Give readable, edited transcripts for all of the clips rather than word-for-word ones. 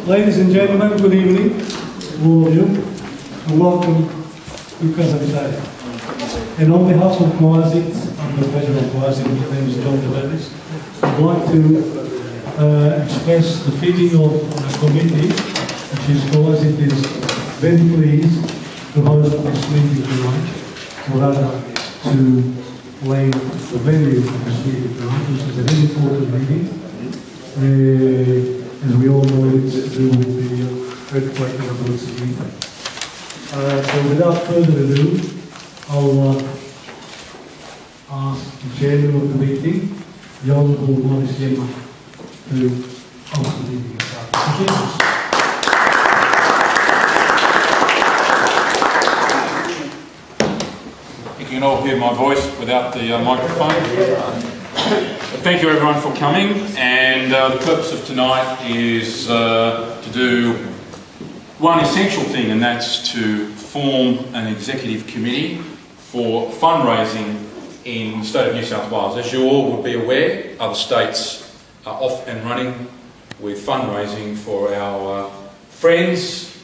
Ladies and gentlemen, good evening, all of you, and welcome to Casa Italia. And on behalf of Quasi, I'm the president of Quasi, my name is John Deveris, I'd like to express the feeling of our committee, which is Quasi is very pleased to host this meeting tonight, or rather to lay the venue of this meeting tonight, which is a very important meeting. As we all know, it's to do with the earthquake in Abruzzo. So without further ado, I'll ask the chairman of the meeting, the Honourable Iemma, to host the meeting. You can all hear my voice without the microphone. Thank you everyone for coming, and the purpose of tonight is to do one essential thing, and that's to form an executive committee for fundraising in the state of New South Wales. As you all would be aware, other states are off and running with fundraising for our friends,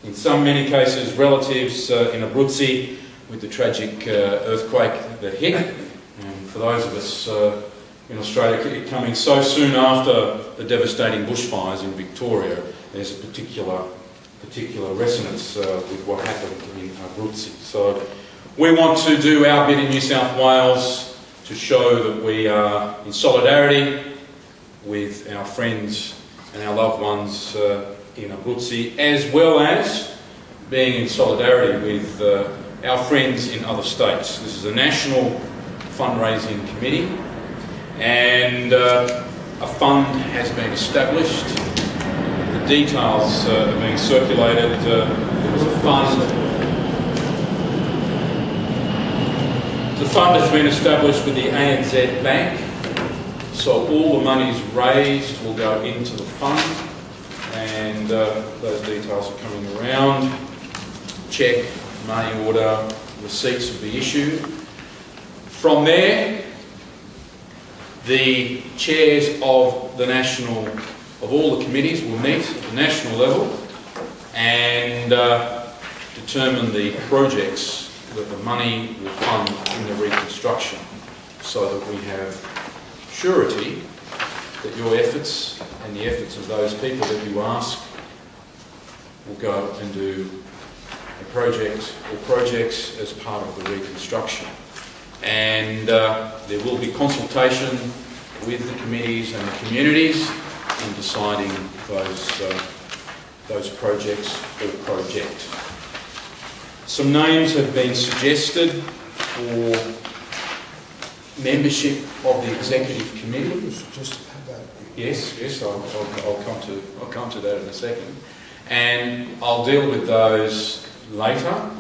in many cases relatives in Abruzzo, with the tragic earthquake that hit. And for those of us in Australia, coming so soon after the devastating bushfires in Victoria, there's a particular resonance with what happened in Abruzzo. So we want to do our bit in New South Wales to show that we are in solidarity with our friends and our loved ones in Abruzzo, as well as being in solidarity with our friends in other states. This is a national fundraising committee, and a fund has been established. The details are being circulated. There was a fund. The fund has been established with the ANZ Bank, so all the monies raised will go into the fund, and those details are coming around. Cheque, money order, receipts will be issued. From there, the chairs of all the committees will meet at the national level and determine the projects that the money will fund in the reconstruction, so that we have surety that your efforts and the efforts of those people that you ask will go and do a project or projects as part of the reconstruction. And there will be consultation with the committees and the communities in deciding those projects or project. Some names have been suggested for membership of the executive committee. Yes, I'll come to that in a second, and I'll deal with those later.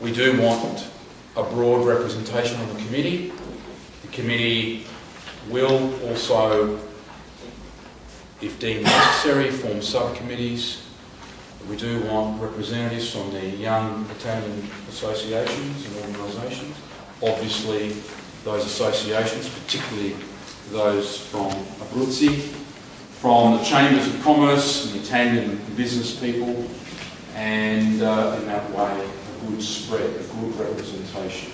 We do want a broad representation on the committee. The committee will also, if deemed necessary, form subcommittees. We do want representatives from the young Italian associations and organisations. Obviously, those associations, particularly those from Abruzzo, from the chambers of commerce and the Italian business people, and in that way, a good spread, a good representation.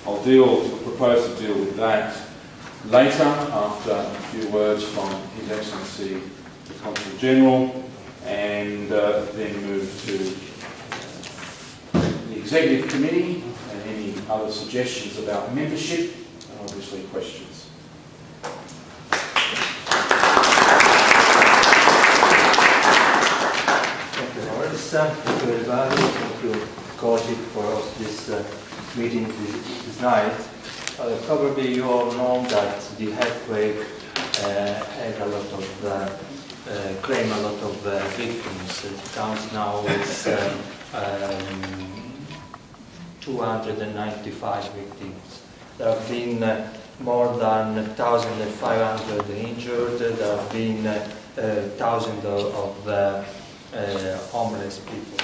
I'll propose to deal with that later, after a few words from His Excellency the Consul General, and then move to the Executive Committee and any other suggestions about membership, and obviously questions. Thank you, Horace. Thank you, everybody. Thank you, Koji, for this meeting this night. Probably you all know that the earthquake had a lot of claim a lot of victims. The count now is 295 victims. There have been more than 1,500 injured. There have been thousands of homeless people.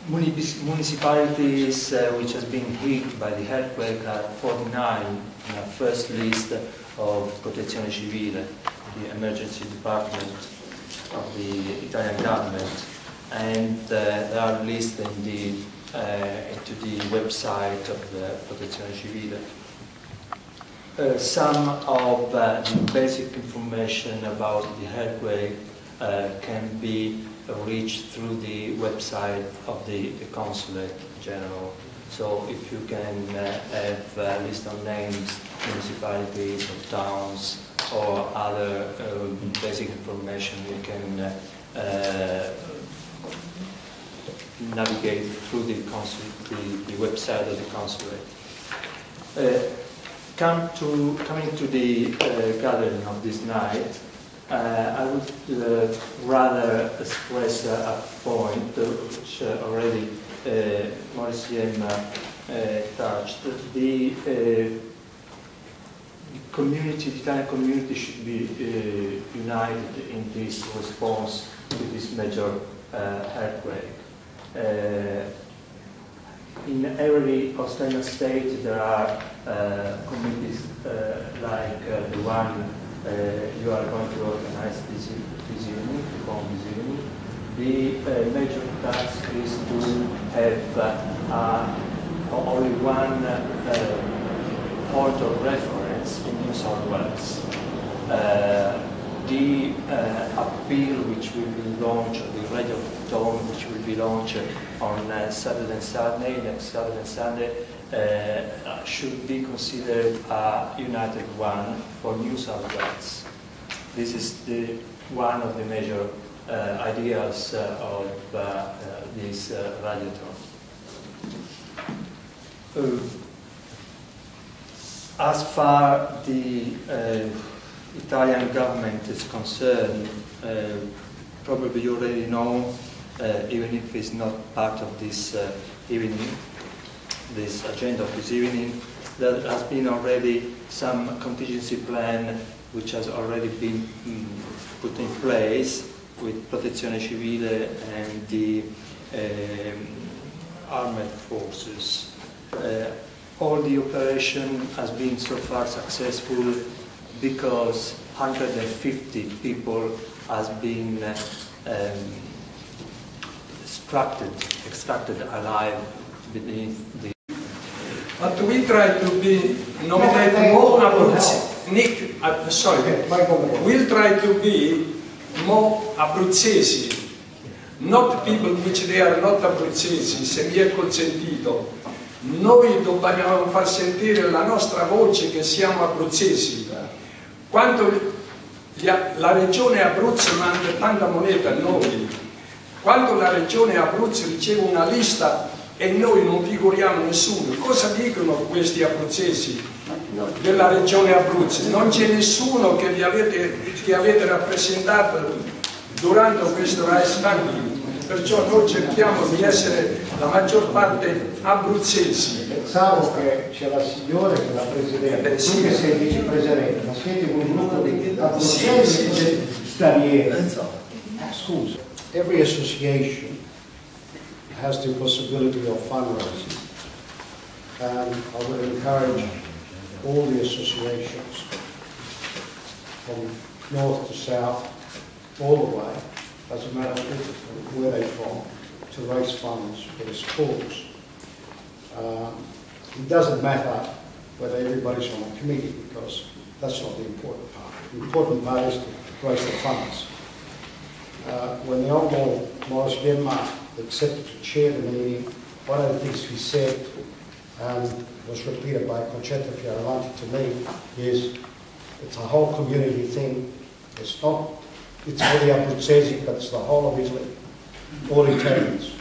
Municipalities which has been hit by the earthquake are 49 in the first list of Protezione Civile, the emergency department of the Italian government, and they are listed into the website of the Protezione Civile. Some of the basic information about the earthquake can be reached through the website of the Consulate General. So if you can have a list of names, municipalities or towns or other basic information, you can navigate through the website of the Consulate. Coming to the gathering of this night, I would rather express a point which already Iemma touched. The Italian community should be united in this response to this major earthquake. In every Australian state there are committees like the one you are going to organize this evening, The major task is to have only one point of reference in New South Wales. The appeal which will be launched, the radio tone which will be launched on Saturday and Sunday, next Saturday and Sunday, should be considered a united one for New South Wales. This is one of the major ideas of this radioton. As far the Italian government is concerned, probably you already know, even if it's not part of this evening, this agenda of this evening, there has been already some contingency plan which has already been put in place with Protezione Civile and the armed forces. All the operation has been so far successful because 150 people has been extracted alive beneath the... But we try to be nominated more Abruzzi. Nick, sorry, we'll try to be more Abruzzesi, not people which they are not Abruzzesi, se mi è consentito. Noi dobbiamo far sentire la nostra voce che siamo abruzzesi. Quando la regione Abruzzo manda tanta moneta a noi, quando la regione Abruzzo riceve una lista e noi non figuriamo nessuno, cosa dicono questi abruzzesi della regione Abruzzo? Non c'è nessuno che vi avete rappresentato durante questo Statali, perciò noi cerchiamo di essere la maggior parte abruzzesi. Pensavo che c'è la signora che è la presidente, tu che sei il vicepresidente, ma siete un gruppo di abruzzesi stranieri. Scusa. Every association has the possibility of fundraising, and I would encourage all the associations from north to south, all the way, doesn't matter where they're from, to raise funds for this cause. It doesn't matter whether everybody's on a committee, because that's not the important part. The important part is to raise the funds. When the Honourable Iemma accepted to chair the meeting, one of the things he said, and was repeated by Concetta Fioravanti to me, is it's a whole community thing. It's not, it's only Abruzzesi, but it's the whole of Italy, all Italians.